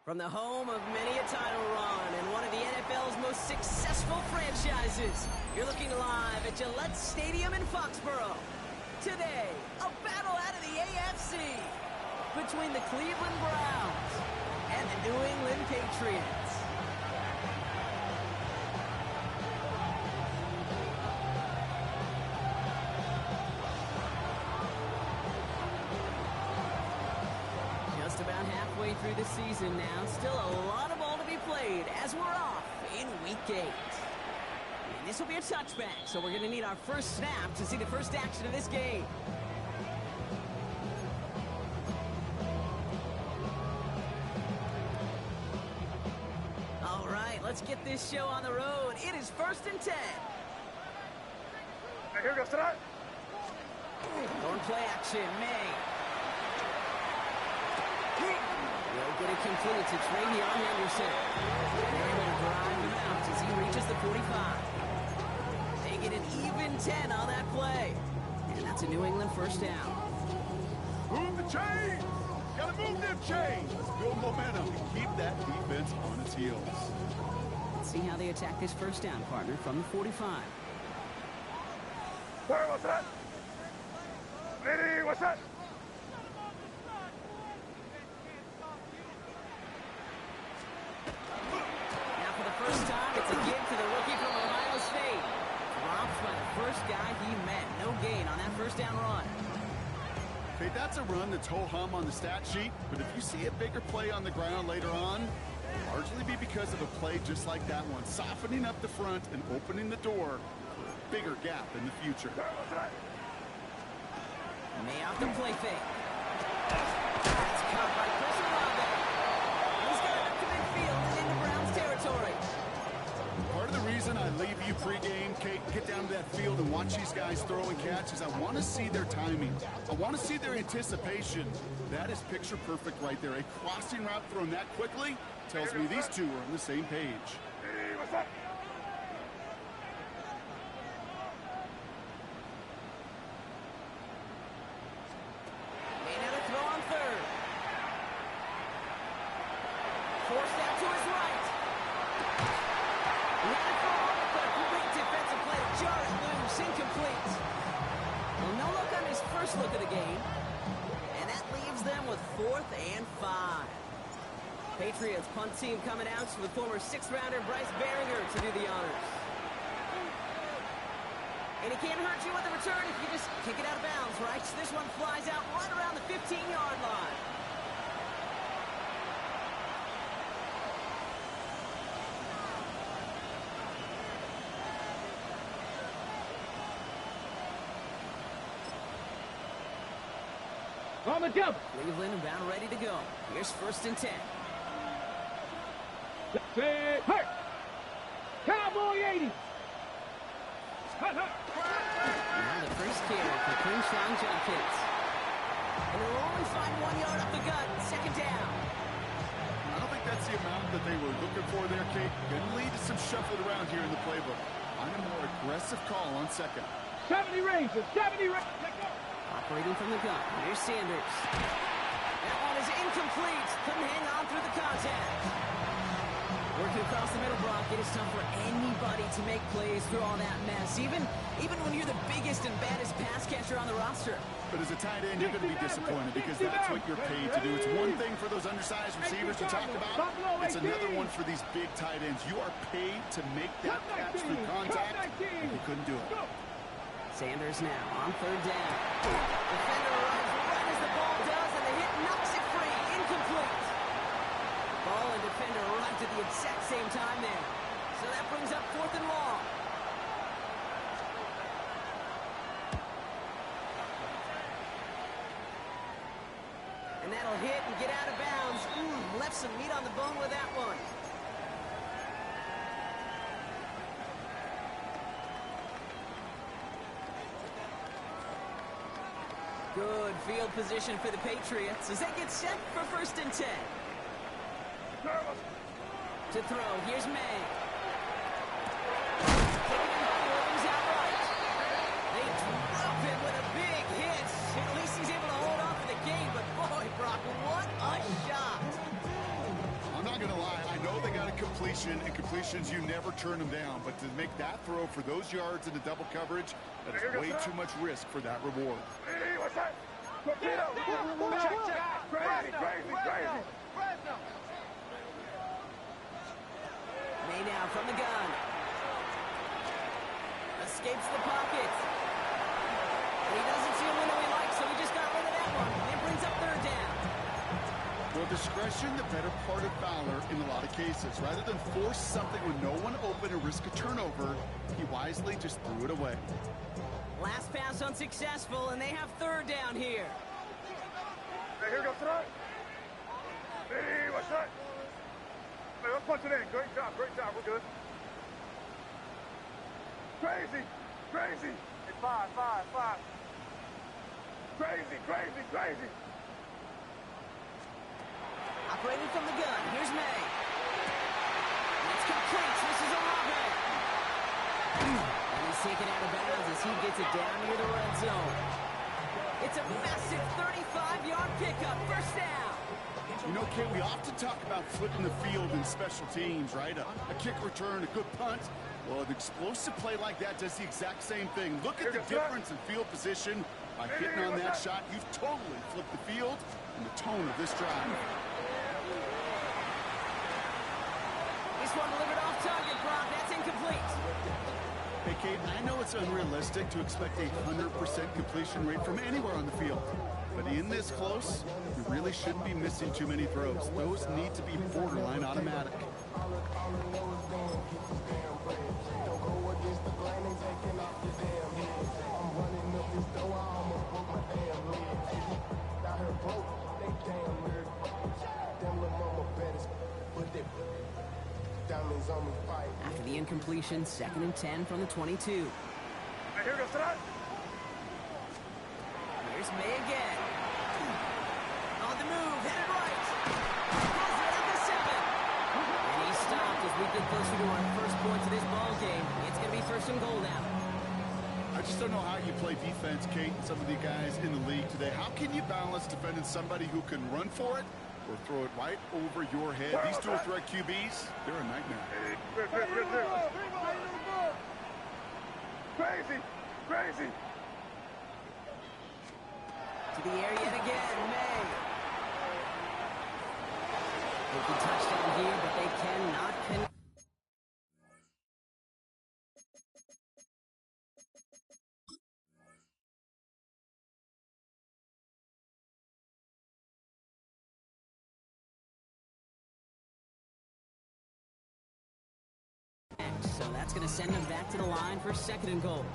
From the home of many a title run and one of the NFL's most successful franchises, you're looking live at Gillette Stadium in Foxborough. Today, a battle out of the AFC between the Cleveland Browns and the New England Patriots. Just about halfway through the season now. Still a lot of ball to be played as we're off in Week 8. And this will be a touchback, so we're going to need our first snap to see the first action of this game. All right, let's get this show on the road. It is 1st and 10. Here goes tonight. Going play action, May. Will get it complete to Travion Henderson. They're able to drive him out as he reaches the 45. They get an even 10 on that play. And that's a New England first down. Move the chains! Gotta move them chains! Let's build momentum and keep that defense on its heels. Let's see how they attack this first down, partner, from the 45. Sorry, what's that? Lady, what's that? Now for the first time, it's a give to the rookie from Ohio State. Dropped by the first guy he met. No gain on that first down run. Okay, that's a run that's ho-hum on the stat sheet, but if you see a bigger play on the ground later on, it'll largely be because of a play just like that one, softening up the front and opening the door for a bigger gap in the future. May out the play fake. That's caught by Chris Olave. He's got it up to midfield and into Browns territory. Part of the reason I leave you pregame, Kate, get down to that field and watch these guys throw and catch is I want to see their timing. I want to see their anticipation. That is picture perfect right there. A crossing route thrown that quickly tells me these two are on the same page. Hey, what's up? Made out a throw on third. Forced out to his right. Not a throw, but a great defensive play to jar it loose. Incomplete. Well, no look on his first look of the game. And that leaves them with 4th and 5. Patriots punt team coming out with former 6th-rounder Bryce Behringer to do the honors. And he can't hurt you with the return if you just kick it out of bounds, right? So this one flies out right around the 15-yard line. On the jump. Cleveland about ready to go. Here's 1st and 10. Set. Hurt. Cowboy 80. Hut, hut. Now the first carry for Crenshaw Junkins. And they'll only find 1 yard up the gut. 2nd down. I don't think that's the amount that they were looking for there, Kate. Going to lead to some shuffled around here in the playbook. Find a more aggressive call on 2nd. 70 Rangers. 70 Rangers. Operating from the gun. Here's Sanders. That one is incomplete. Couldn't hang on through the contact. Working across the middle, Brock, it is tough for anybody to make plays through all that mess, even when you're the biggest and baddest pass catcher on the roster. But as a tight end, you're going to be disappointed because that's what you're paid to do. It's one thing for those undersized receivers to talk about. It's another one for these big tight ends. You are paid to make that catch through contact, and he couldn't do it. Sanders now on 3rd down. Defender arrives right as the ball does, and the hit knocks it free. Incomplete. Ball and defender arrived at the exact same time there. So that brings up 4th and long. And that'll hit and get out of bounds. Left some meat on the bone with that one. Good field position for the Patriots as they get set for 1st and 10. To throw, here's May. Taking him by Williams outright. They drop him with a big hit. At least he's able to hold on for the game, but boy, Brock, what a shot. On separation and completions, you never turn them down. But to make that throw for those yards into double coverage, that is way too much risk for that reward. Hey, what's that? Check. Crazy. May now from the gun. Escapes the pocket. He doesn't see a window he likes, so he just got rid of that one. And brings up third down. Well, discretion, the better part of valor in a lot of cases. Rather than force something with no one open and risk a turnover, he wisely just threw it away. Last pass unsuccessful, and they have third down here. Hey, here goes tonight. Hey, what's that? Hey, let's punch it in. Great job. We're good. Crazy. Hey, five. Crazy. Operating from the gun. Here's May. It's complete. This is Olave. And he's taken out of bounds as he gets it down near the red zone. It's a massive 35-yard pickup. First down. You know, Kate, we often talk about flipping the field in special teams, right? A kick return, a good punt. Well, an explosive play like that does the exact same thing. Look at the difference in field position. By hitting on that shot, you've totally flipped the field and the tone of this drive. This one delivered off target, Brock. That's incomplete. Hey, Kate, I know it's unrealistic to expect a 100% completion rate from anywhere on the field. But in this close, you really shouldn't be missing too many throws. Those need to be borderline automatic. After the incompletion, 2nd and 10 from the 22. Hey, here goes tonight. Here's May again. On the move, headed right. Goes right up the 7. And he's stopped as we get closer to our first points of this ball game. It's going to be 1st and goal now. I just don't know how you play defense, Kate, and some of the guys in the league today. How can you balance defending somebody who can run for it or throw it right over your head? These dual threat QBs, they're a nightmare. Crazy. To the air yet again, May. They can touchdown here, but they cannot connect. So that's going to send them back to the line for 2nd and goal.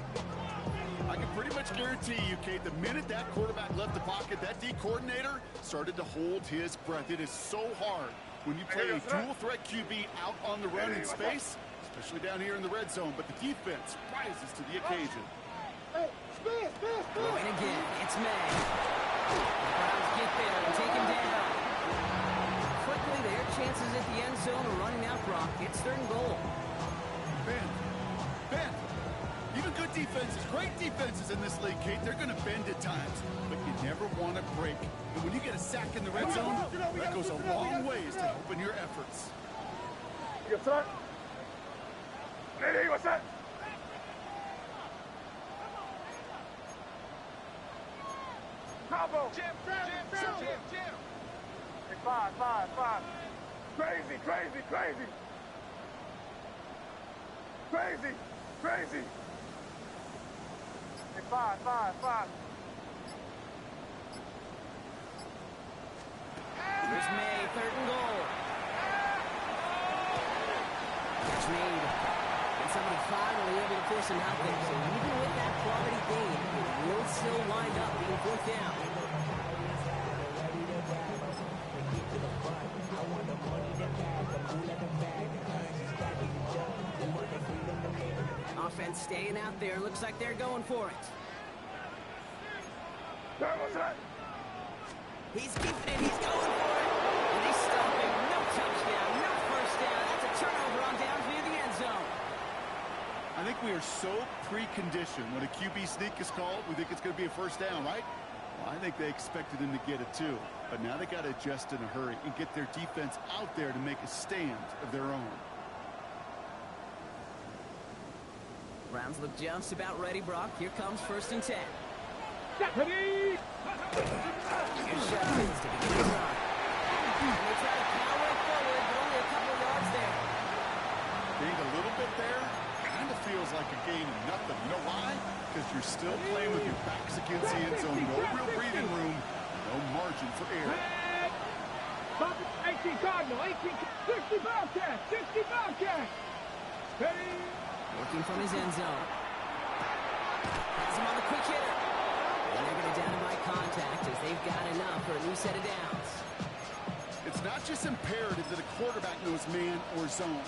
I can pretty much guarantee you, Kate, the minute that quarterback left the pocket, that D coordinator started to hold his breath. It is so hard when you play a dual threat QB out on the run in space, especially down here in the red zone, but the defense rises to the occasion. Going again, it's May. The Browns get there and take him down. Quickly, their chances at the end zone are running out, Brock. It's 3rd and goal. Bend. Even good defenses, great defenses in this league, Kate, they're going to bend at times, but you never want to break. And when you get a sack in the red zone, that goes a long ways to helping your efforts. Yes, sir. Hey, what's that? Combo. Jim. Hey, five. Crazy. Hey, five. Here's May, 3rd and goal. Catch made. And somebody finally able to force him out there. So even with that quality gain, it will still wind up being 4th down. Offense staying out there. Looks like they're going for it. He's keeping it. He's going for it. And they stop him. No touchdown. No first down. That's a turnover on downs near the end zone. I think we are so preconditioned. When a QB sneak is called, we think it's going to be a first down, right? Well, I think they expected him to get it too. But now they got to adjust in a hurry and get their defense out there to make a stand of their own. Browns look just about ready, Brock. Here comes 1st and 10. Ready? Here's Shepkins to begin the run. And they try to power it forward, but only a couple yards there. Gained a little bit there. Kind of feels like a gain of nothing. You know why? Because you're still playing with your backs against the end zone. No real breathing room. No margin for error. 18 Cardinal, 18, 60 Bobcat, 60 Bobcat. Ready? Working from his end zone. Has him on the quick hitter. And they're going to down him by contact as they've got enough for a new set of downs. It's not just imperative that a quarterback knows man or zone.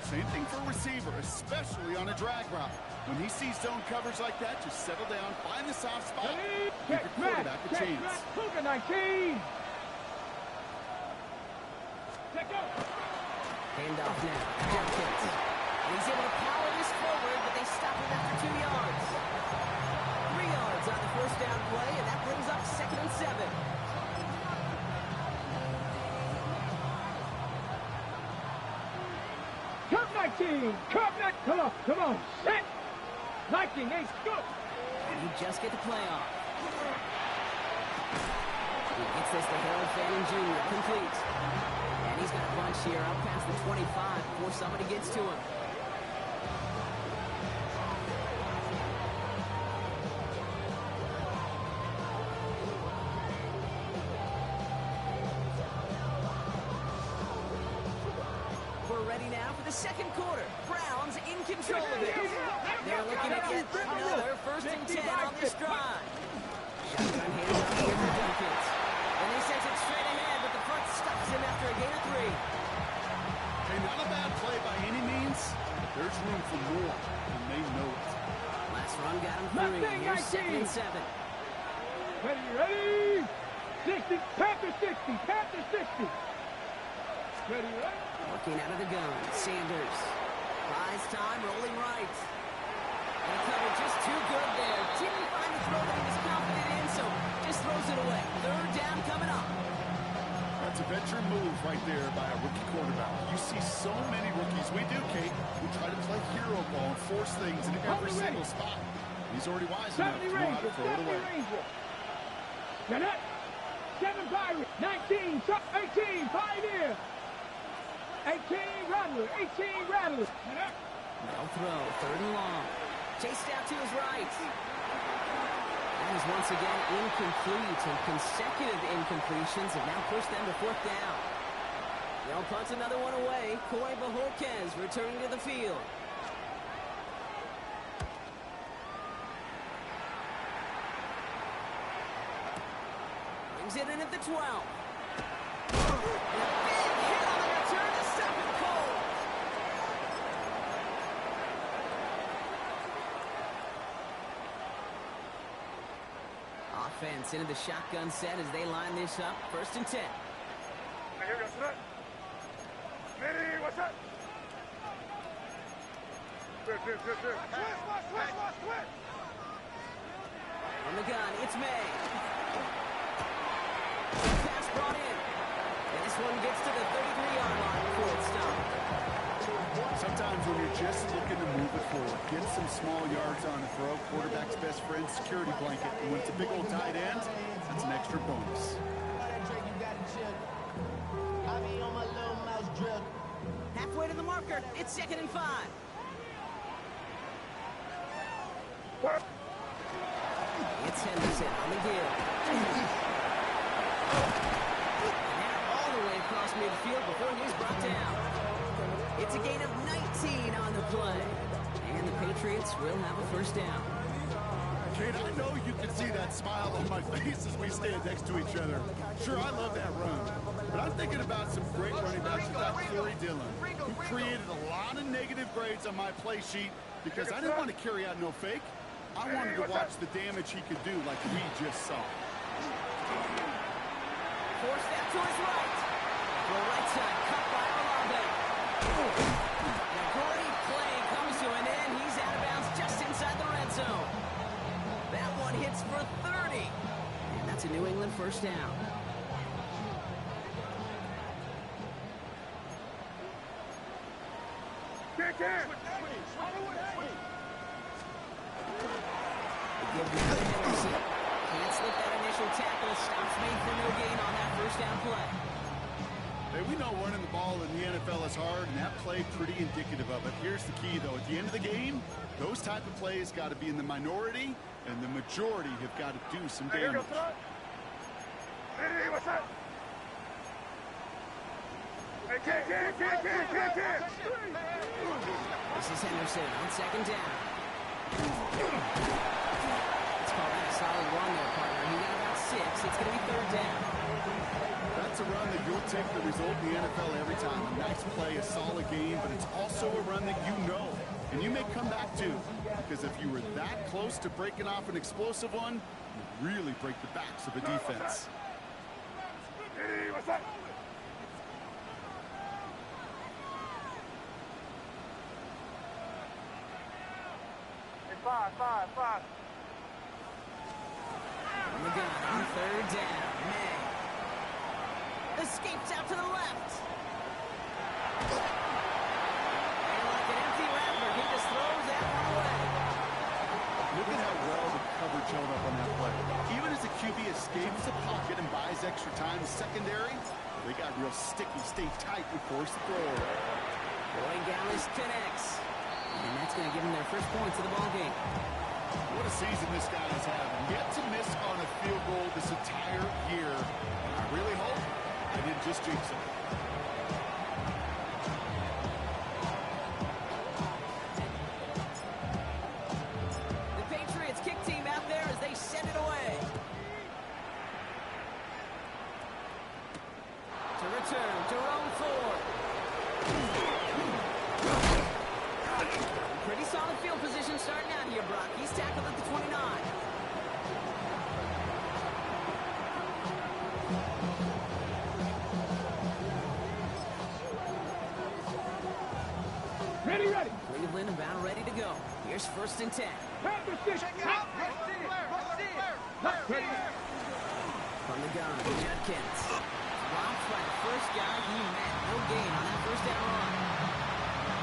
Same thing for a receiver, especially on a drag route. When he sees zone coverage like that, just settle down, find the soft spot, give your quarterback a chance. Cougar 19. Take go. Handoff now. Jefferson. And he's able to power this forward, but they stop him after 2 yards. 3 yards on the 1st down play, and that brings up 2nd and 7. Cup 19. Cup 19. Come on. Set. 19. Hey, go. And you just get the play off. He gets this to Harold Fanning Jr. Complete. And he's got a bunch here out past the 25 before somebody gets to him. We're ready now for the 2nd quarter. Browns in control of it. They're looking at yet another 1st and 10 on this drive. Shotgun handoff here for Dawkins. And he sends it straight ahead, but the front stops him after a gain of 3. Hey, not a bad play by any means. There's room for more, and they know it. Last run got him 3. Here's 2nd and 7. Ready? 60. Panther 60. Panther 60. Ready? Working out of the gun. Sanders. Buys time, rolling right. And the cover just too good there. Didn't find the throw that he was confident in, so just throws it away. 3rd down coming up. That's a veteran move right there by a rookie quarterback. You see so many rookies. We do, Kate. We try to play hero ball and force things in every single spot. He's already wise enough to know how to throw it away. Now that 7 Pirates, 19, 18, Pioneer. 18 Rattler, 18 Rattler. No throw, 3rd and long. Chased out to his right. That is once again incomplete, and consecutive incompletions have now pushed them to 4th down. They'll punt another one away. Corey Bajorquez returning to the field. Brings it in at the 12. And a big hit on the return to stop it cold. Offense into the shotgun set as they line this up. 1st and 10. Here goes that. Ready, what's up? Switch. On the gun, it's May. Pass brought in. And this one gets to the 33-yard line before it's stopped. Sometimes when you're just looking to move it forward, get some small yards on the throw, quarterback's best friend, security blanket. And when it's a big old tight end, that's an extra bonus. Halfway to the marker, it's 2nd and 5. It's Henderson on the gill. And that all the way across midfield before he's brought down. It's a gain of 19 on the play. And the Patriots will have a 1st down. Kate, I know you can see that smile on my face as we stand next to each other. Sure, I love that run. But I'm thinking about some great running backs like Corey Dillon, who created a lot of negative grades on my play sheet because I didn't want to carry out no fake. I wanted to watch the damage he could do like we just saw. Force that to his right. The right side cut by Olave. And a great play comes to an end. He's out of bounds just inside the red zone. That one hits for 30. And that's a New England 1st down. Give him the Henderson. Can't slip that initial tackle. Stops made for no gain on that first down play. Hey, we know running the ball in the NFL is hard, and that play pretty indicative of it. Here's the key, though. At the end of the game, those type of plays got to be in the minority, and the majority have got to do some damage. Hey, what's up? Hey, kid. This is Henderson on second down. Let's call that a solid run there, partner. He got about 6. It's going to be third down. That's a run that you'll take the result in the NFL every time. A nice play, a solid game, but it's also a run that you know, and you may come back to. Because if you were that close to breaking off an explosive one, you'd really break the backs of a defense. Hey, what's up? Hey, five. On the gun on third down. May escapes out to the left. And like an empty wrapper, he just throws that one away. Look at how well the coverage held up on that play. Even as the QB escapes the pocket and buys extra time secondary, they got real sticky, stay tight, and force the throw away. Roy Gallis connects. And that's going to give him their first points of the ball game. What a season this guy is having. Yet to miss on a field goal this entire year. And I really hope I didn't just jinx him. The Patriots kick team out there as they send it away. To return, Jerome Ford. Pretty solid field position starting out here, Brock. He's tackled at the 29. Ready. Cleveland about ready to go. Here's first and 10. From the gun, Judkins. Dropped by the first guy he met. No gain on that first down run.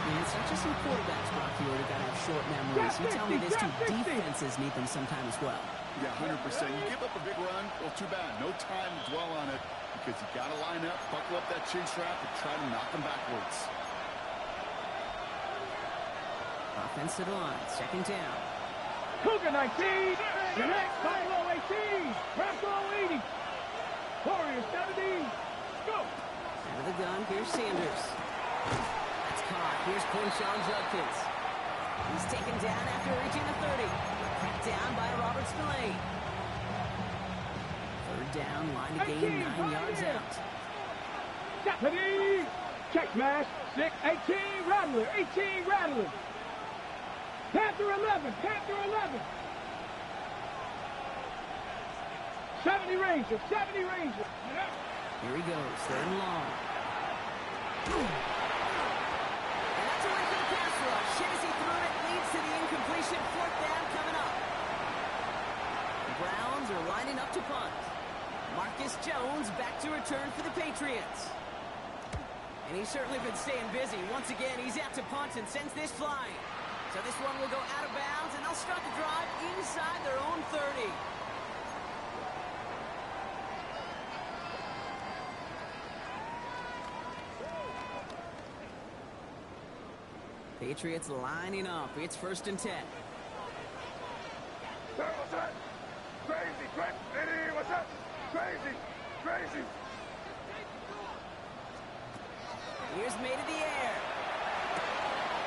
Man, it's not just some quarterbacks, Brock, here that got to have short memories. You tell me this too, defenses need them sometime as well. Yeah, 100%. You give up a big run, well, too bad. No time to dwell on it because you got to line up, buckle up that chin strap, and try to knock them backwards. Offensive line, second down. Cougar 19, the next Buffalo 18, Bronco 80, Warriors 70, go! Out of the gun, here's Sanders. That's caught. Here's Quinshon Judkins. He's taken down after reaching the 30. Cracked down by Robert Spillane. Third down, line to gain 9 yards out. Deputy, check smash, 6, 18, Rattler, Panther 11. 70 Rangers. Here he goes, third and long. And that's away for the pass rush. Hit as he threw it, leads to the incompletion. Fourth down coming up. The Browns are lining up to punt. Marcus Jones back to return for the Patriots. And he's certainly been staying busy. Once again, he's out to punt and sends this flying. So this one will go out of bounds, and they'll start the drive inside their own 30. Patriots lining up. It's first and 10. What's that? Crazy. Eddie, what's that? Crazy. Here's made in the air.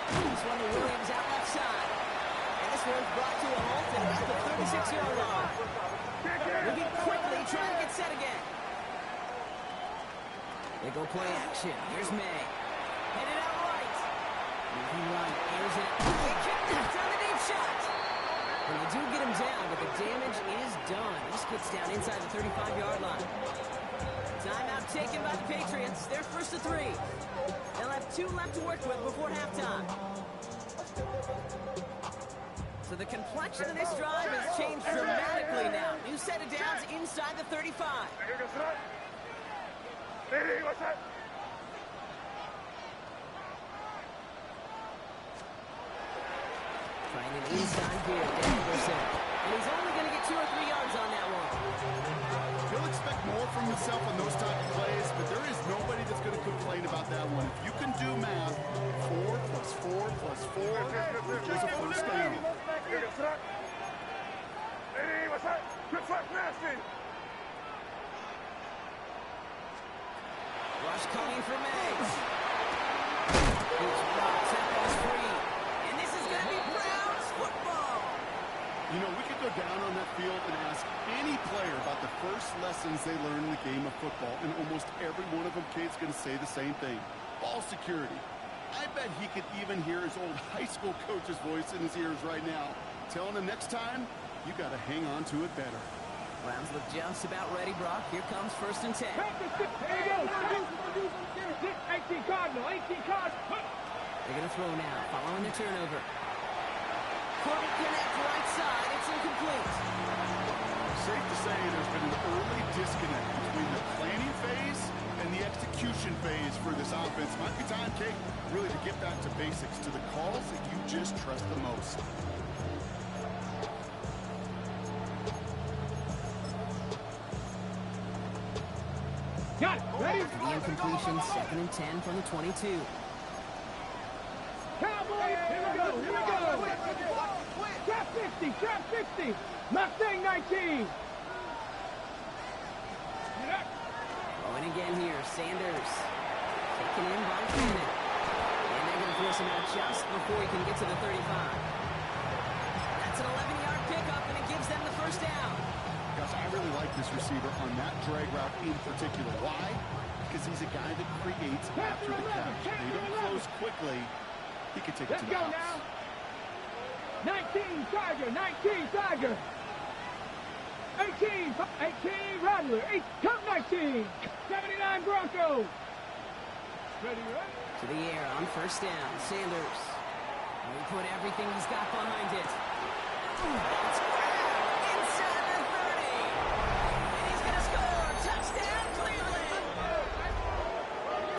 This one to Williams out left side. And this one's brought to a halt at about the 36-yard line. Moving quickly, trying to get set again. They go play action. Here's May. Headed out right. Moving right. Airs it. Down the deep shot. And they do get him down, but the damage is done. This gets down inside the 35-yard line. Timeout taken by the Patriots. They're first to 3. They'll have 2 left to work with before halftime. So the complexion of this drive has changed dramatically now. New set of downs inside the 35. Eddie, what's that? Trying an inside here to Anderson. And he's only going to get 2 or 3 yards on that one. He'll expect more from himself on those type of plays, but there is nobody that's going to complain about that one. If you can do math, 4 plus 4 plus 4 equals a first down. Hey, what's that? Good flat passing. Rush coming for Meggs. He's rocked. That ball's free. And this is going to be Browns football. You know, we could go down on that field and ask any player about the first lessons they learned in the game of football, and almost every one of them kids going to say the same thing. Ball security. I bet he could even hear his old high school coach's voice in his ears right now, telling him next time, you got to hang on to it better. Browns look just about ready, Brock. Here comes 1st and 10. There you go. 18 Cardinal, 18 Cardinal. They're going to throw now, following the turnover. Couldn't connect right side. It's incomplete. Safe to say there's been an early disconnect between the planning phase and the execution phase for this offense. Might be time, Kate, really to get back to basics, to the calls that you just trust the most. Got it. Ready? After the incompletion, 2nd and 10 from the 22. Cowboys, here we go. Trap 60. Mustang 19. Going again here, Sanders. Taken in by Cannon. And they're going to force him out just before he can get to the 35. That's an 11-yard pickup, and it gives them the 1st down. Gosh, I really like this receiver on that drag route in particular. Why? Because he's a guy that creates after the catch. They don't close quickly. He can take it to the house. Now. 19 Tiger. 18 Rattler. 19. 79 Broncos. Ready? To the air on 1st down, Sanders. He put everything he's got behind it. It's grabbed inside the 30. And he's going to score. Touchdown, Cleveland.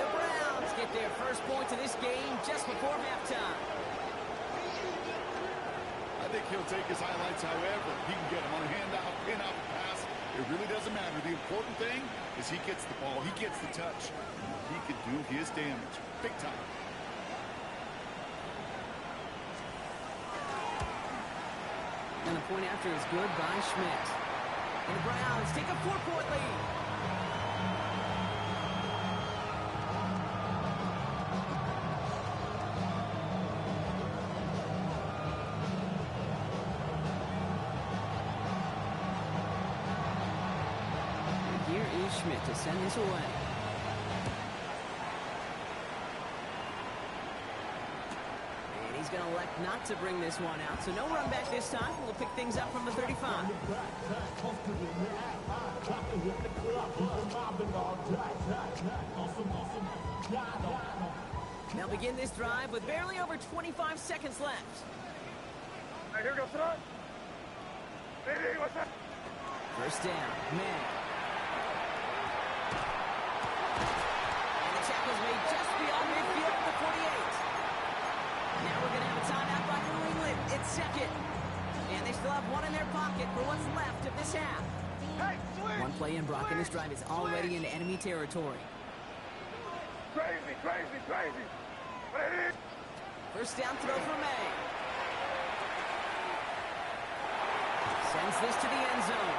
The Browns get their first points of this game just before halftime. I think he'll take his highlights however he can get them on a handoff, pin-out, pass. It really doesn't matter. The important thing is he gets the ball. He gets the touch. He can do his damage. Big time. And the point after is good by Schmidt. And the Browns take a 4-point lead. And here is Schmidt to send this away. He's going to elect not to bring this one out, so no run back this time. We'll pick things up from the 35. They'll begin this drive with barely over 25 seconds left. Hey, here goes front. Hey, what's that? 1st down, Meg. And the tackle's made just beyond midfield at the 48. Now we're going to have a timeout by New England. It's 2nd. And they still have one in their pocket for what's left of this half. Hey, switch! One play in, Brock, and this drive is already into enemy territory. Crazy. Hey. 1st down throw for May. Sends this to the end zone.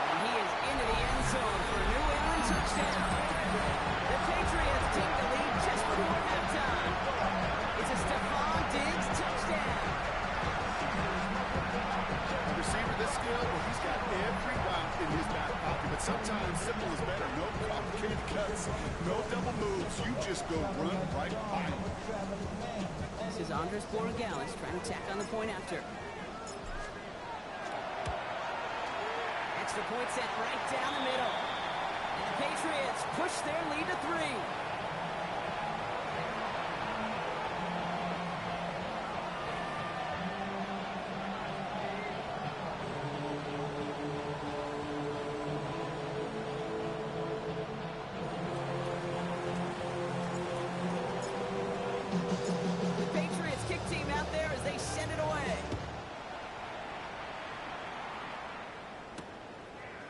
And he is into the end zone for a New England touchdown. The Patriots take the lead just before halftime. It's a Stephon Diggs touchdown. A receiver this skilled, well, he's got every route in his back pocket, but sometimes simple is better. No complicated cuts, no double moves. You just go run right by him. This is Andres Borregales trying to tack on the point after. Extra point set right down the middle. And the Patriots push their lead to 3. The Patriots kick team out there as they send it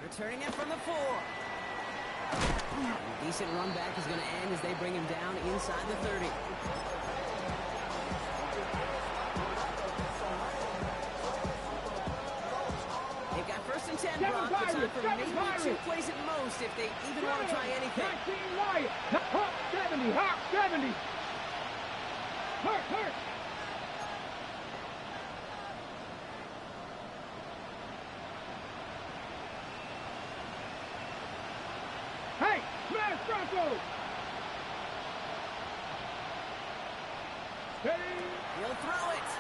Returning it from the 4. A decent run back is going to end as they bring him down inside the 30. They've got 1st and 10, Brock. The time for maybe 2 plays at most if they even want to try anything. 19 Wyatt. Hawk 70. Hawk 70. Hurt. Hey, smash Bronco. Steady. He'll throw it.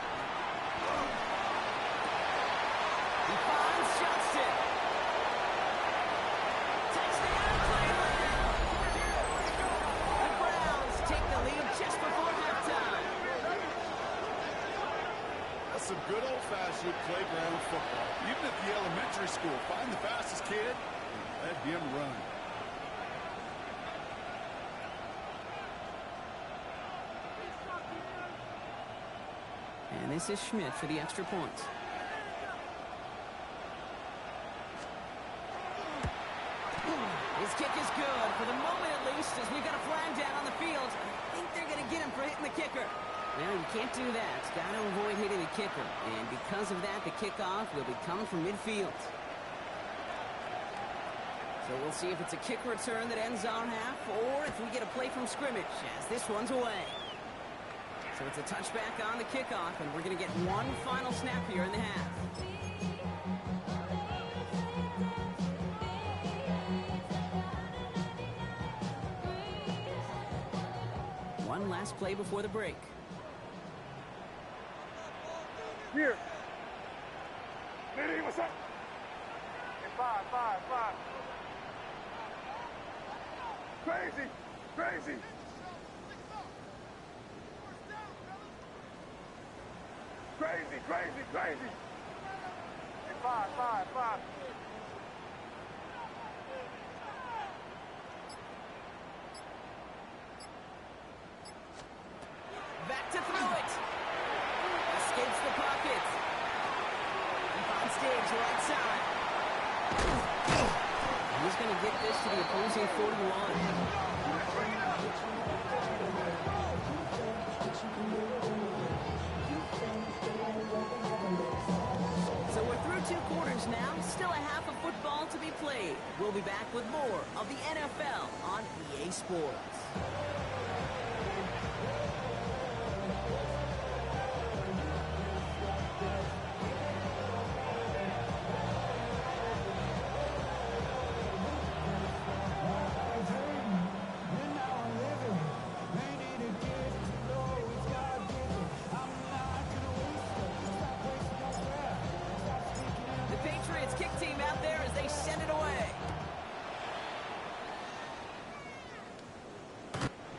He finds Johnston. Touchdown, Cleveland! The Browns take the lead just before halftime. That's some good old-fashioned playground football. Even at the elementary school, find the fastest kid and let him run. And this is Schmidt for the extra point. His kick is good, for the moment at least, as we've got a flag down on the field. I think they're going to get him for hitting the kicker. Well, you can't do that. Got to avoid hitting the kicker. And because of that, the kickoff will be coming from midfield. So we'll see if it's a kick return that ends our half, or if we get a play from scrimmage, as this one's away. So it's a touchback on the kickoff, and we're going to get one final snap here in the half. One last play before the break. Here. Liddy, what's up? Hey, 5. Crazy. Crazy. Hey, 5. Back to throw it. Escapes the pocket. And finds Diggs right side. He's going to get this to the opposing 41. So we're through 2 quarters now. Still a half of football to be played. We'll be back with more of the NFL on EA Sports. The Patriots kick team out there as they send it away.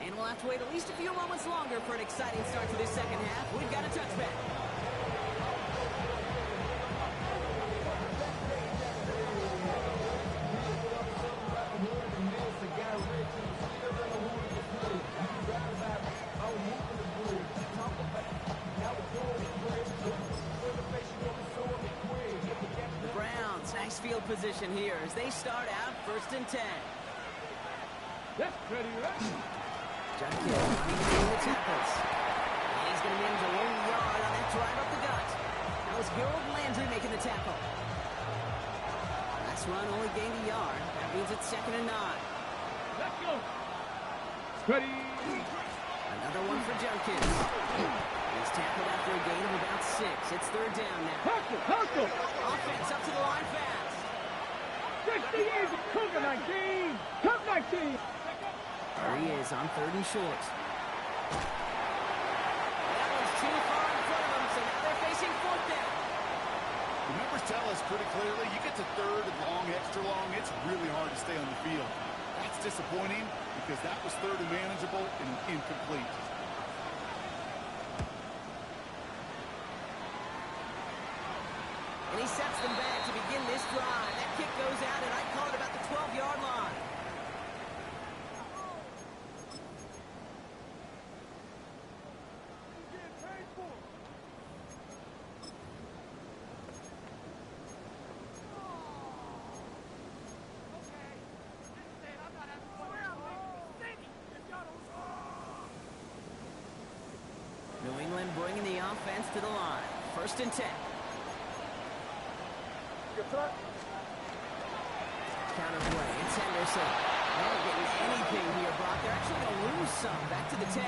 And we'll have to wait at least a few moments longer for an exciting start to this second half. We've got a touchback. The Browns, nice field position here as they start out 1st and 10. That's pretty right. Junkins beating the tackles. And he's going to manage a long yard on that drive up the gut. That was Harold Landry making the tackle. Last run only gained a yard. That means it's 2nd and 9. Let's go. Ready. Another one for Junkins. He's tackled after a gain of about 6. It's 3rd down now. Hustle. Offense up to the line fast. 60 years of Cougar 19. Cup 19. There he is on 3rd and short. That was too far in front of him, so now they're facing 4th down. The numbers tell us pretty clearly, you get to 3rd and long, extra long, it's really hard to stay on the field. That's disappointing because that was 3rd and manageable and incomplete. And he sets them back to begin this drive. That kick goes out, and I call it about the 12-yard line. first and 10. Good throw. Counter play. It's Henderson. They're not getting anything here, Brock. They're actually going to lose some. Back to the 10.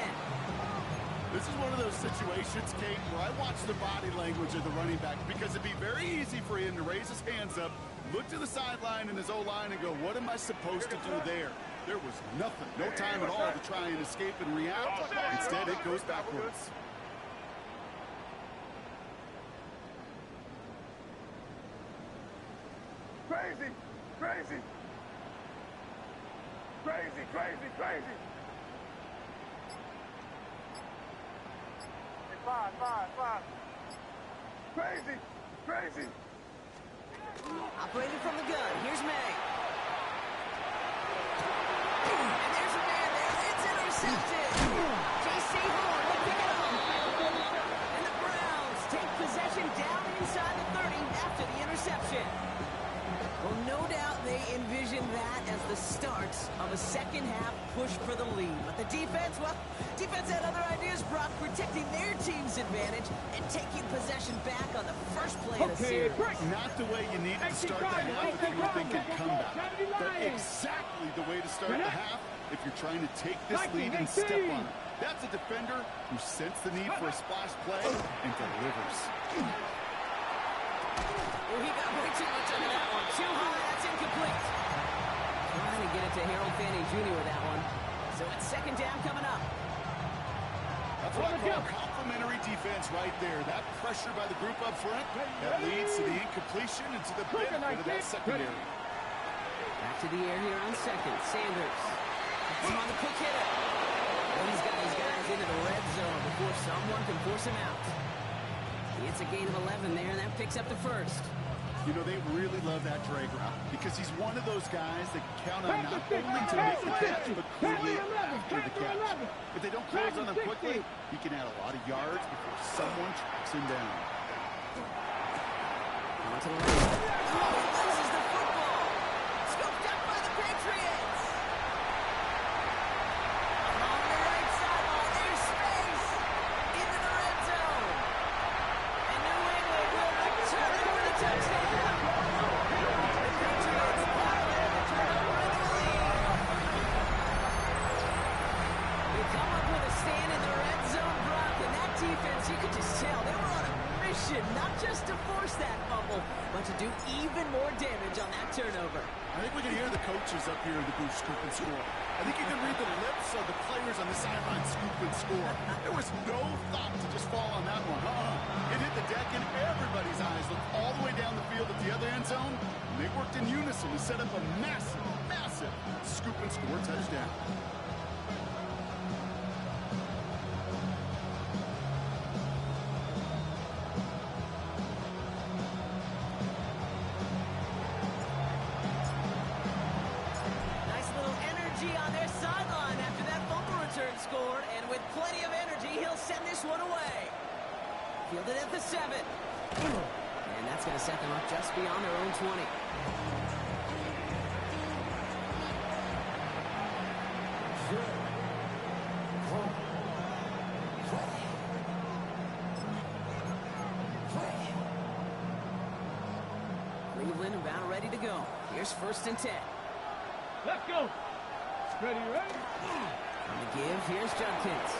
This is one of those situations, Kate, where I watch the body language of the running back because it'd be very easy for him to raise his hands up, look to the sideline and his O-line and go, what am I supposed to do there? There was nothing, no time at all to try and escape and react. Instead, it goes backwards. Crazy, crazy. Crazy, crazy, crazy. Five. Crazy, crazy. Operating from the gun. Here's May. And there's a man there. It's intercepted. J.C. Horn will pick it up. And the Browns take possession down inside the 30 after the interception. Well, no doubt they envisioned that as the start of a second-half push for the lead. But the defense, well, defense had other ideas, Brock, protecting their team's advantage and taking possession back on the first play of the series. Not the way you needed to start the half if you were thinking comeback, but exactly the way to start the half if you're trying to take this lead and step on it. That's a defender who sensed the need for a splash play and delivers. Oh, he got way too much under that one. Too high, that's incomplete. Trying to get it to Harold Fanning Jr. with that one. So it's second down coming up. That's what I call complimentary defense right there. That pressure by the group up front, that leads to the incompletion and to the benefit of that secondary. Back to the air here on second. Sanders. He's on the quick hitter. Well, he's got these guys into the red zone before someone can force him out. It's a gain of 11 there, and that picks up the first. You know, they really love that drag route because he's one of those guys that can count on not only to make the catch, but create after the catch. If they don't close on him quickly, he can add a lot of yards before someone tracks him down. On to the left. Oh, he loses the football. Scooped up by the Patriots. On the right sideline, there's space. Into the red zone. And New England will return it for the touchdown. The Patriots pile in the turnover in the lead. They come up with a stand in the red zone, Brock, and that defense, you could just tell they were on a mission, not just to force that fumble, but to do even more damage on that turnover. I think we can hear the coaches up here in the booth scoop and score. I think you can read the lips of the players on the sideline scoop and score. There was no thought to just fall on that one. It hit the deck and everybody's eyes looked all the way down the field at the other end zone. And they worked in unison to set up a massive, massive scoop and score touchdown. On their sideline after that fumble return scored, and with plenty of energy, he'll send this one away. Fielded at the 7. And that's going to set them up just beyond their own 20. Cleveland about ready to go. Here's first and 10. Let's go. Ready? On the give, here's Judkins.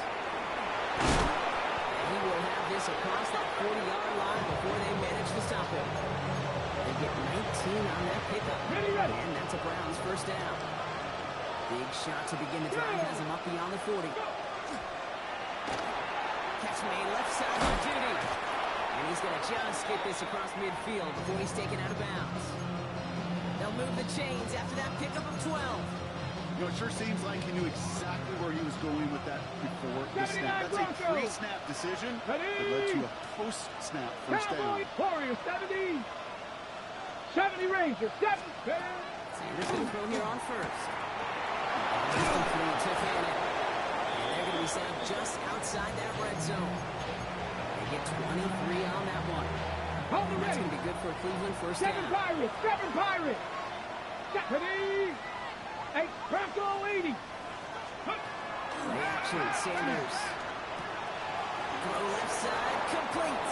And he will have this across that 40-yard line before they manage to stop him. They get 19 on that pickup. Ready. And that's a Browns first down. Big shot to begin the drive has him up beyond the 40. Catch made left side on duty. And he's going to just get this across midfield before he's taken out of bounds. They'll move the chains after that pickup of 12. You know, it sure seems like he knew exactly where he was going with that before the snap. That's a pre-snap decision that led to a post-snap first down. Warriors, 70. 70 Rangers, 7. Sanders going to throw here on first. Incomplete to Fanning. And they're going to be set up just outside that red zone. They get 23 on that one. And that's going to be good for a Cleveland first down. 7 Pirates, 7 Pirates. 70. 8, Bronco 80. Reaction, Sanders. Throw left side, complete.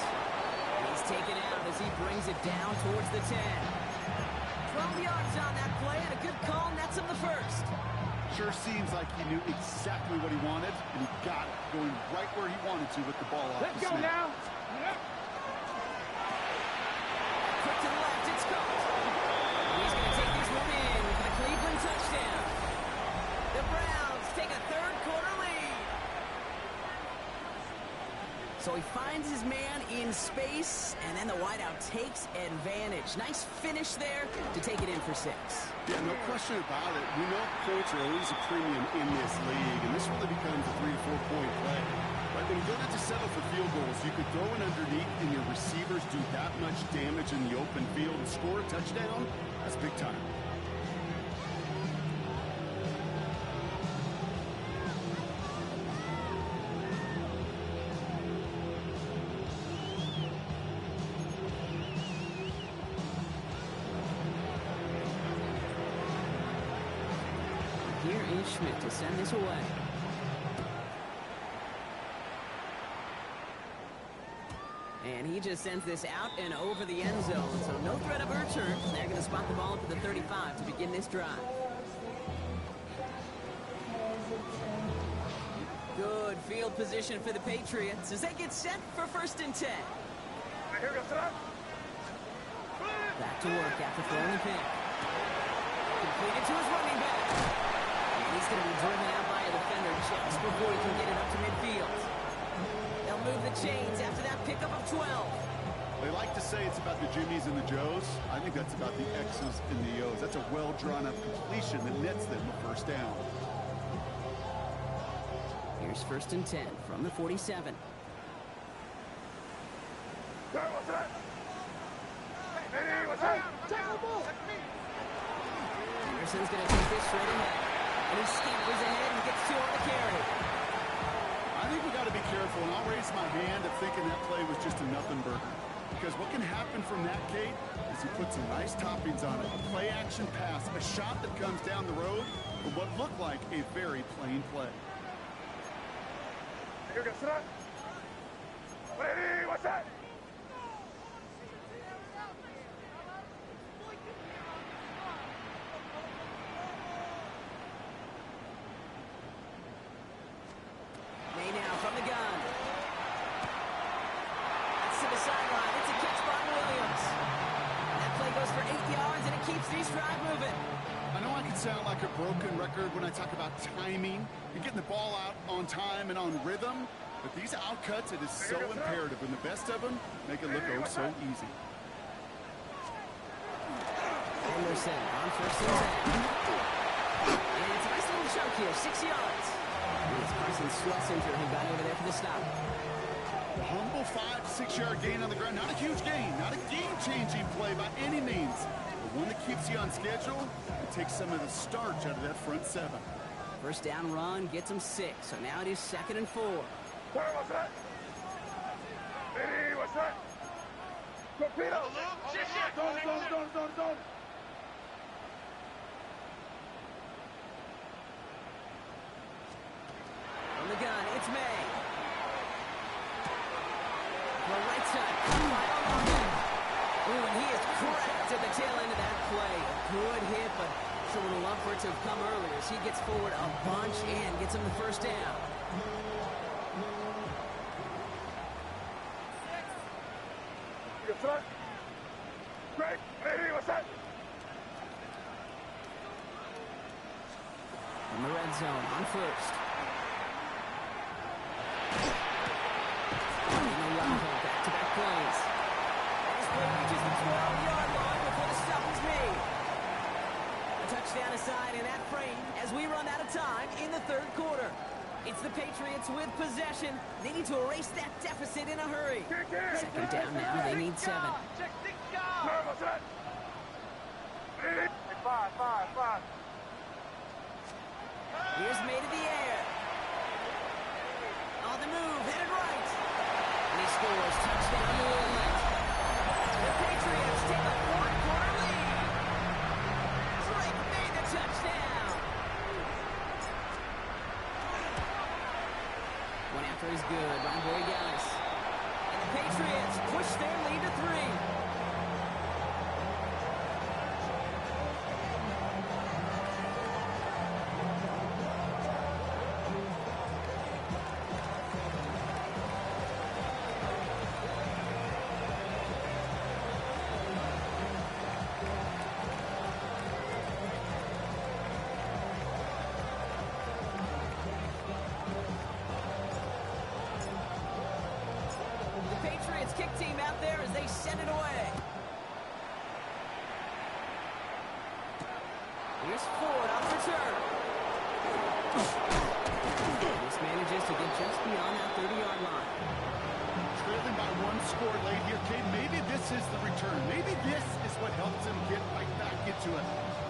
taken out as he brings it down towards the 10. 12 yards on that play, and a good call nets him the first. Sure seems like he knew exactly what he wanted, and he got it, going right where he wanted to with the ball off Let's the go snap. now. Yep. Quick to the left, it's caught. He's going to take this one in for the Cleveland touchdown. The Browns take a third-quarter lead. So he finds his man in space, and then the wideout takes advantage. Nice finish there to take it in for 6. Yeah, no question about it. We know points are always a premium in this league, and this really becomes a 3 to 4 point play. Right, when you don't have to settle for field goals, you could throw it underneath, and your receivers do that much damage in the open field and score a touchdown. That's big time. Here is Schmidt to send this away. And he just sends this out and over the end zone. So no threat of a return. They're going to spot the ball up at the 35 to begin this drive. Good field position for the Patriots as they get set for 1st and 10. Back to work after throwing the pick. Completed to his running back. And he's going to be driven out by a defender just before he can get it up to midfield. They'll move the chains after that pickup of 12. They like to say it's about the Jimmies and the Joes. I think that's about the X's and the O's. That's a well-drawn-up completion that nets them a 1st down. Here's 1st and 10 from the 47. Anderson's going to take this straight ahead. And he scampers ahead and gets 2 on the carry. I think we got to be careful, and I'll raise my hand of thinking that play was just a nothing burger. Because what can happen from that, Kate, is he puts some nice toppings on it. A play-action pass, a shot that comes down the road for what looked like a very plain play. Ready, what's that? May now from the gun. That's to the sideline. It's a catch by Williams. That play goes for 8 yards, and it keeps these drive moving. I know I can sound like a broken record when I talk about timing and getting the ball out on time and on rhythm, but these outcuts, it is so imperative, and the best of them make it look oh so easy. Anderson on 1st and 10. And it's a nice little chunk here, 6 yards. It's Carson Schlesinger who got over there for the stop. A humble 5 to 6 yard gain on the ground. Not a huge gain, not a game-changing play by any means, but one that keeps you on schedule and takes some of the starch out of that front 7. 1st down run gets him 6, so now it is 2nd and 4. What's that? Ready, what's that? Torpedo! Zone. On the gun, it's May. The right side, right on London. Ooh, and he is cracked at the tail end of that play. A good hit, but sure would have loved for it to have come earlier as he gets forward a bunch and gets him the 1st down. Great, ready, what's that? In the red zone on 1st. Back-to-back plays. This play reaches the 12-yard line before the stop is made. A touchdown aside in that frame as we run out of time in the 3rd quarter. It's the Patriots with possession. They need to erase that deficit in a hurry. 2nd down now. They need 7. What's that? Ready? 5. Here's May to the air. On the move, headed right. And he scores. Touchdown, New England. The Patriots take a 4th-quarter lead. Drake made the touchdown. One after is good. Ryan Boygalis. And the Patriots push their lead to 3. Patriots kick team out there as they send it away. Here's Ford on return. This manages to get just beyond that 30-yard line. Trailing by 1 score late here, Kate. Maybe this is the return. Maybe this is what helps them get right back into a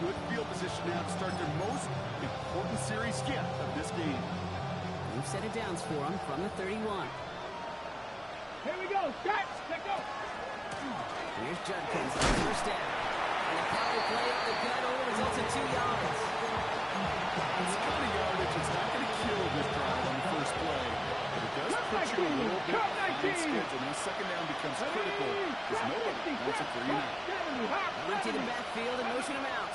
good field position now to start their most important series yet of this game. They've set it down for them from the 31. Here we go. Start. Let's go. Here's Judkins on first down. And the power play up the gut only results in 2 yards. This kind of yardage is not going to kill this drive on the first play. But it does put you a little bit behind schedule. Now second down becomes critical because nobody wants it for you now. Empty the backfield and motion him out.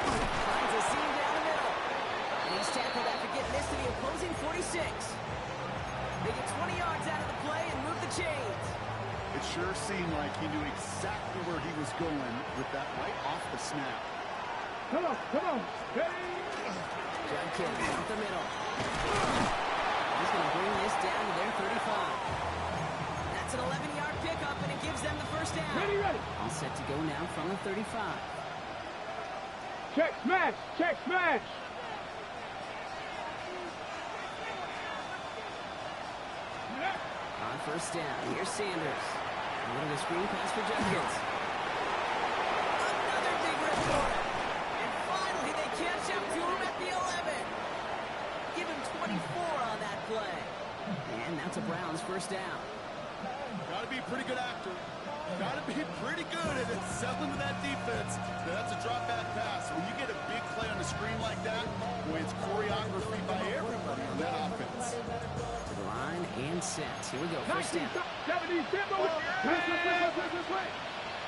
Finds a seam down the middle. And he's tackled after getting this to the opposing 46. They get 20 yards out of the play and move the chains. It sure seemed like he knew exactly where he was going with that right off the snap. Come on. Ready? Judkins up the middle. He's going to bring this down to their 35. That's an 11-yard pickup, and it gives them the first down. Ready. All set to go now from the 35. Check smash. On first down, here's Sanders. A little screen pass for Judkins. Another big rip for him. And finally, they catch up to him at the 11. Give him 24 on that play. And that's a Browns first down. Got to be a pretty good actor. Got to be pretty good at it, selling to that defense. Now, that's a drop back pass. When you get a big play on the screen like that, boy, it's choreography by everybody on that offense. To the line and set. Here we go. First down. 70,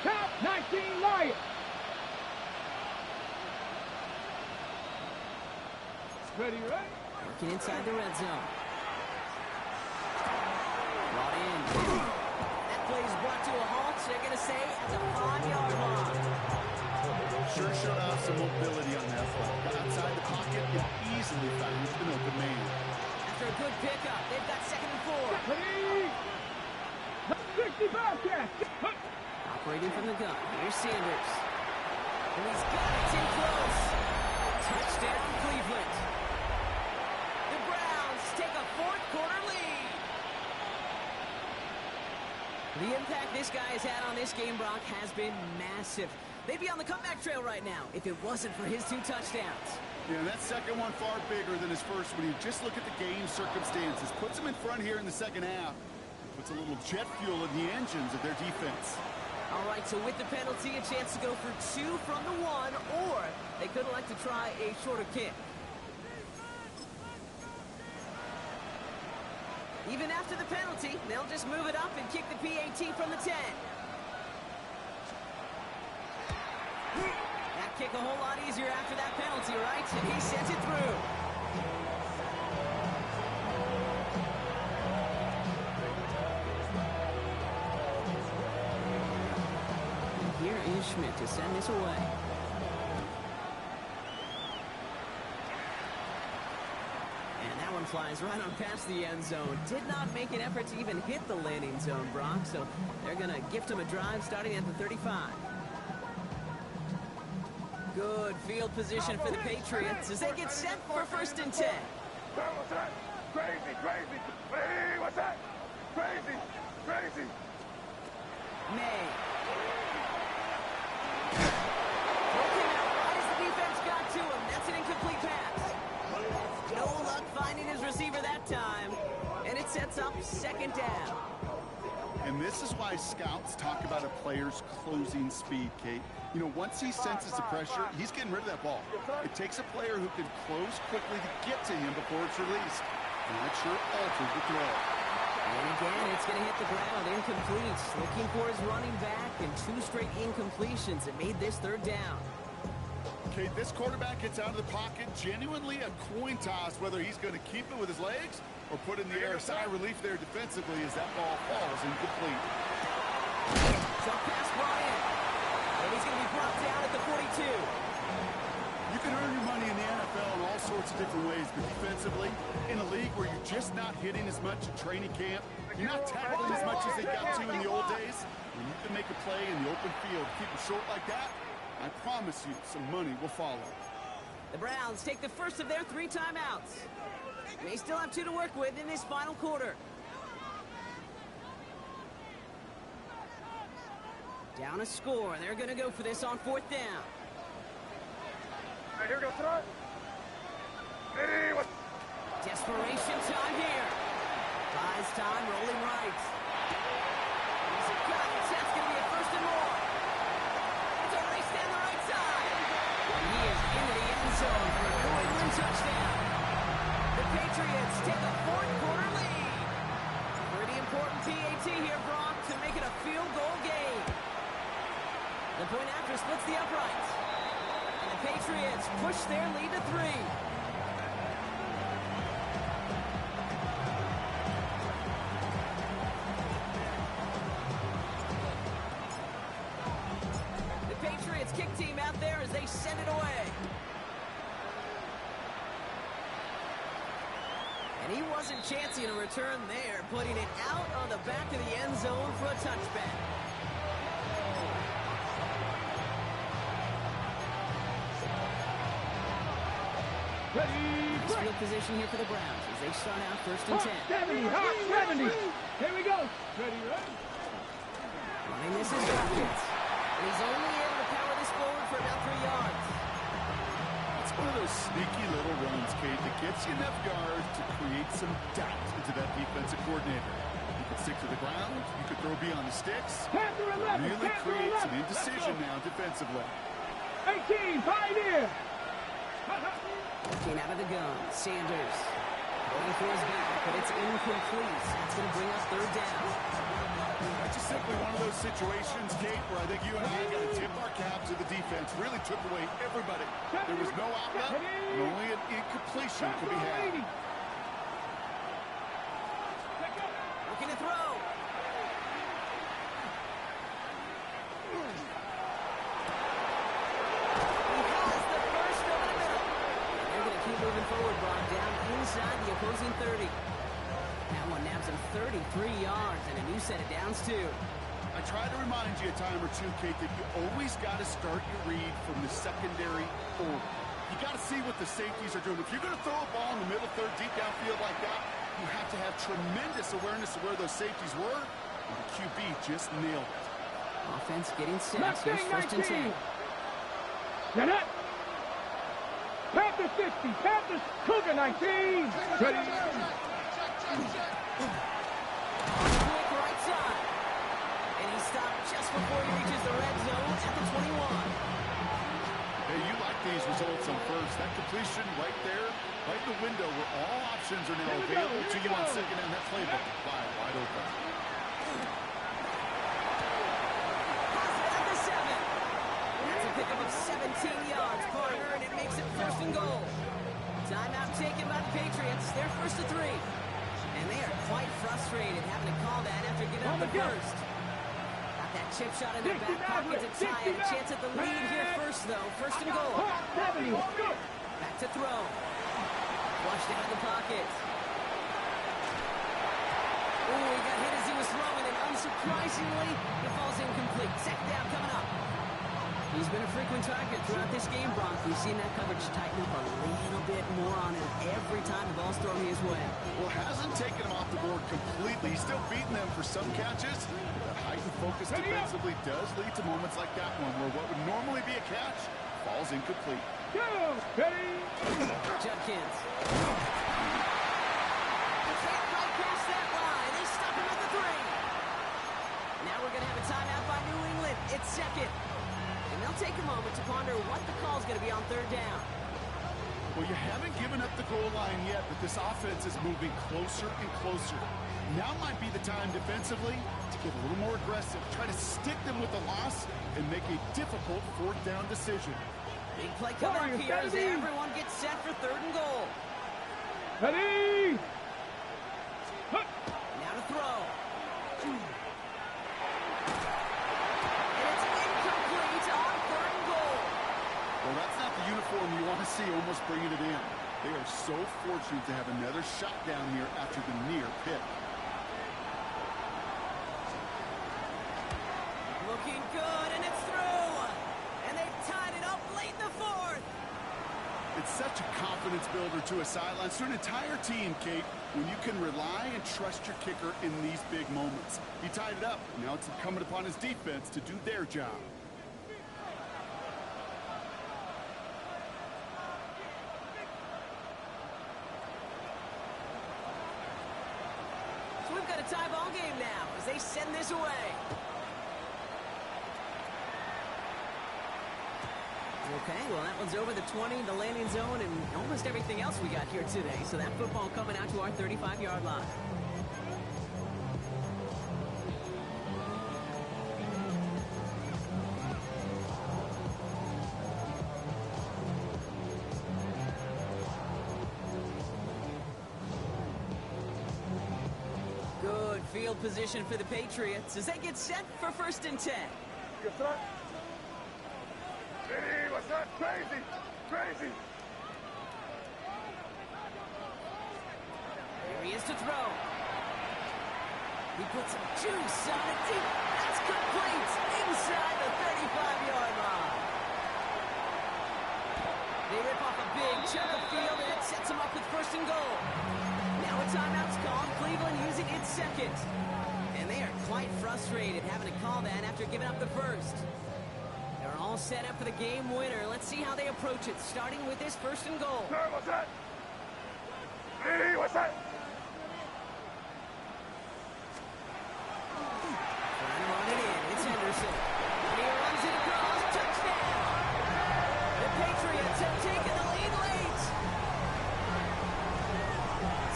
Count 19 Lions. Ready? Working inside the red zone. Brought in. That play is brought to a halt, they're going to say, at the 5-yard line. Sure showed off some mobility on that play. Got outside the pocket and easily found an open man. After a good pickup, they've got 2nd and 4. Ready? 60 Bobcats. Operating from the gun. Here's Sanders. And he's got it too close. Touchdown, Cleveland. The Browns take a 4th-quarter lead. The impact this guy has had on this game, Brock, has been massive. They'd be on the comeback trail right now if it wasn't for his 2 touchdowns. Yeah, that second one far bigger than his first when you just look at the game circumstances. Puts them in front here in the second half. Puts a little jet fuel in the engines of their defense. All right, so with the penalty, a chance to go for 2 from the 1, or they could elect to try a shorter kick. Even after the penalty, they'll just move it up and kick the PAT from the 10. That kick a whole lot easier after that penalty, right? And he sends it through. And here is Schmidt to send this away. And that one flies right on past the end zone. Did not make an effort to even hit the landing zone, Brock, so they're going to gift him a drive starting at the 35. Good field position for the Patriots as they get set for 1st and 10. What's that? Crazy. Hey, what's that? Crazy. May. Broken out right as the defense got to him. That's an incomplete pass. No luck finding his receiver that time. And it sets up 2nd down. And this is why scouts talk about a player's closing speed, Kate. You know, once he senses the pressure, he's getting rid of that ball. It takes a player who can close quickly to get to him before it's released. And that sure alters the throw. And again, it's going to hit the ground. Incomplete. Looking for his running back, and 2 straight incompletions. It made this 3rd down. Okay, this quarterback gets out of the pocket. Genuinely a coin toss whether he's going to keep it with his legs or put it in the air. Sigh of relief there defensively as that ball falls incomplete. Jump pass Bryant. And he's going to be brought down at the 42. You can earn your money in the NFL in all sorts of different ways, but defensively, in a league where you're just not hitting as much in training camp, you're not tackling as much as they got to in the old days, when you can make a play in the open field, keep it short like that, I promise you some money will follow. The Browns take the first of their 3 timeouts. They still have 2 to work with in this final quarter. Down a score. They're going to go for this on 4th down. Right, here we go, throw. Ready, what? Desperation time here. Buys time, rolling right. He's got it. That's going to be a 1st and more. It's a race down the right side. He is into the end zone for a New England touchdown. The Patriots take a 4th quarter lead. Pretty important PAT here, Brock, to make it a field goal game. The point after splits the uprights. And the Patriots push their lead to 3. The Patriots kick team out there as they send it away. And he wasn't chancing a return there, putting it out on the back of the end zone for a touchback. Split position here for the Browns as they start out 1st and 10. 70, hot 70. Here we go. Ready, right? Running this is Hopkins. And he's only able to power this forward for about 3 yards. It's one of those sneaky little runs, Kate, that gets you enough yards to create some doubt into that defensive coordinator. You can stick to the ground, you could throw beyond the sticks. Really creates an indecision now defensively. 18, Pioneer. Looking out of the gun, Sanders. Going for his back, but it's incomplete. That's going to bring us 3rd down. That's just simply one of those situations, Kate, where I think you and I got to tip our cap to the defense. Really took away everybody. There was no outlet, and only an incompletion could be had. Looking to throw. Moving forward, brought down inside the opposing 30. That one naps him 33 yards and a new set of downs, too. I try to remind you a time or two, Kate, that you always got to start your read from the secondary forward. You got to see what the safeties are doing. If you're going to throw a ball in the middle third, deep downfield like that, you have to have tremendous awareness of where those safeties were, and the QB just nailed it. Offense getting set. Here's 1st and 10. Get it. Panthers 50, Panthers Cougar 19. Ready. Quick right side. And he stopped just before he reaches the red zone at the 21. Hey, you like these results on first. That completion right there, right in the window where all options are now available to you on 2nd down. That playbook wide open. Pickup of 17 yards, partner, and it makes it 1st and goal. Timeout taken by the Patriots. They're 1st to 3. And they are quite frustrated having to call that after giving up the first. Got that chip shot in their back pocket to tie it. A chance at the lead here first, though. 1st and goal. Back to throw. Flushed out of the pocket. Oh, he got hit as he was throwing, and unsurprisingly, it falls incomplete. 2nd down coming up. He's been a frequent target throughout this game, Bronk. We've seen that coverage tighten up a little bit more on him every time the ball's thrown his way. Well, hasn't taken him off the board completely. He's still beating them for some catches. That heightened focus defensively does lead to moments like that one, where what would normally be a catch falls incomplete. Go! Ready? Judkins. Can't go past that line. They stop him at the 3. Now we're going to have a timeout by New England. It's 2nd. And they'll take a moment to ponder what the call's going to be on 3rd down. Well, you haven't given up the goal line yet, but this offense is moving closer and closer. Now might be the time defensively to get a little more aggressive. Try to stick them with the loss and make a difficult fourth down decision. Big play coming up here as everyone gets set for 3rd and goal. Ready? Now to throw. And it's incomplete on 3rd and goal. Well, that's not the uniform you want to see almost bringing it in. They are so fortunate to have another shot down here after the near pick. Looking good, and it's through. And they've tied it up late in the 4th. It's such a confidence builder to a sideline, to an entire team, Kate, when you can rely and trust your kicker in these big moments. He tied it up. Now it's incumbent upon his defense to do their job. So we've got a tie ball game now as they send this away. Okay, well, that one's over the 20, the landing zone, and almost everything else we got here today. So that football coming out to our 35-yard line. Good field position for the Patriots as they get set for 1st and 10. Good throw. Ready, what's that? Crazy, crazy. Here he is to throw. He puts some juice on it deep. That's complete inside the 35-yard line. They rip off a big chunk of field, and it sets them up with 1st and goal. Now a timeout's called. Cleveland using its 2nd. And they are quite frustrated having to call that after giving up the 1st. They're all set up for the game winner. Let's see how they approach it, starting with this 1st and goal. Sir, what's that? Ready, what's that? Trying to run it in. It's Henderson. And he runs it across. Touchdown! The Patriots have taken the lead late.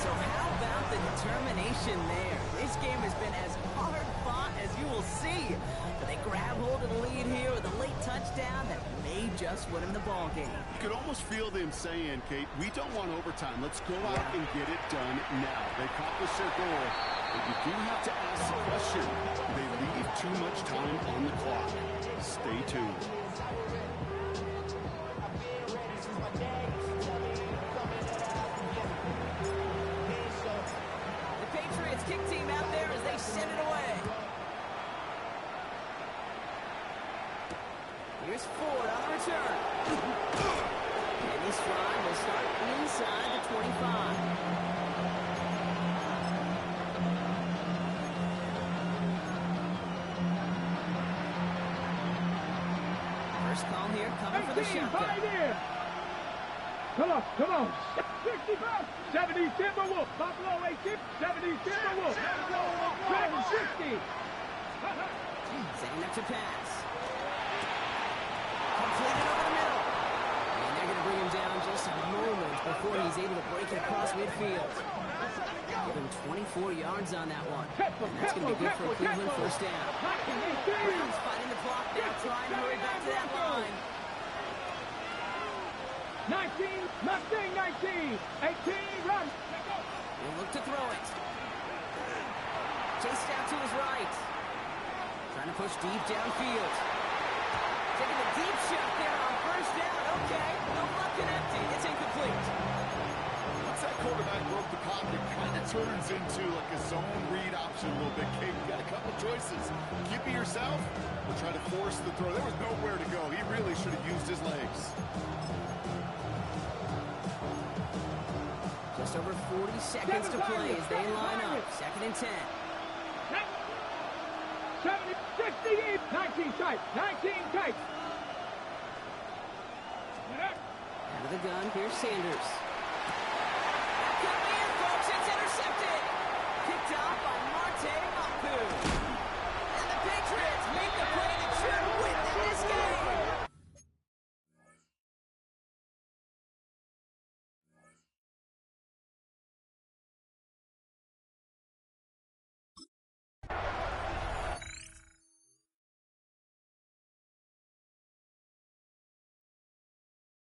So how about the determination there? This game has been as hard fought as you will see. But they grab hold of the lead here with a late touchdown that may just win them the ball game. You could almost feel them saying, Kate, we don't want overtime. Let's go out and get it done now. They accomplished their goal. But you do have to ask the question, do they leave too much time on the clock? Stay tuned. The Patriots kick team out there as they send it away. Here's Ford on the return. And this drive will start inside the 25. First call here coming for the shotgun. Come on, come on. 65, 70 Timberwolves. Buffalo 18, 70 Timberwolves. Dragon 60. Setting up to pass. Completed over the middle. And they're going to bring him down just a moment before he's able to break it across midfield. Give him 24 yards on that one. And that's going to be good for a Cleveland 1st down. Browns fighting the clock now, trying to hurry back to that line. 19, Mustang 19, 18, run. He'll look to throw it. Chased out to his right. Trying to push deep downfield. Taking a deep shot there on 1st down. Okay, no luck and empty. It's incomplete. Once that quarterback broke the pocket, it kind of turns into like a zone read option a little bit. Kate, you got a couple choices. Keep it yourself or try to force the throw. There was nowhere to go. He really should have used his legs. Just over 40 seconds to play as they line up. 2nd and 10. 70, 68, 19 tight, 19 tight. Out of the gun, here's Sanders.